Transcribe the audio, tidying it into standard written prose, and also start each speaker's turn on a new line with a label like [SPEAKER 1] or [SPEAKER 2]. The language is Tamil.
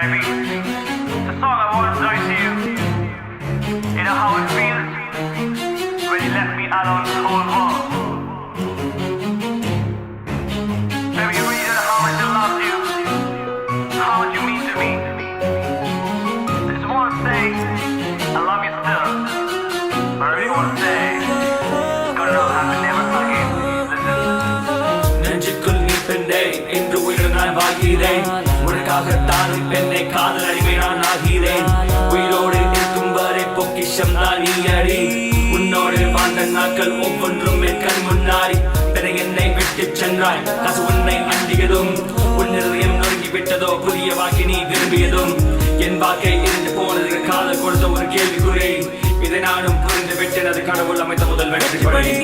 [SPEAKER 1] baby. It's a song I want to write to you. You know how it feels when you left me alone the whole world. Baby, you really don't know how much I love you, how much you mean to me. I just want to say I love you still, but I really want to say gonna know how to never again. Listen.
[SPEAKER 2] நெஞ்சுக்குள் நீ பெண்ணே என்று உயிர் நான் வாழ்கிறேன். உனக்காகத்தான் பெண்ணை காதல் அடிமை நான் ஆகிறேன். உயிரோடு இருக்கும் வரை பொக்கிஷம் தான் நீ அடி. உன்னோடு வாழ்ந்த நாட்கள் ஒவ்வொன்றும் என் கண் முன்னாடி. பிறகு என்னை விட்டு சென்றாய், காசு உன்னை அண்டியதும் உன் இதயம் நொறுங்கி விட்டதோ புதிய வாக்கை நீ விரும்பியதும். என் வாக்கை இருந்து போனது காதல் கொடுத்த ஒரு கேள்விக்குறி. இதை நானும் புரிந்து விட்டேன், அது கடவுள் அமைத்த முதல் வெற்றி படி.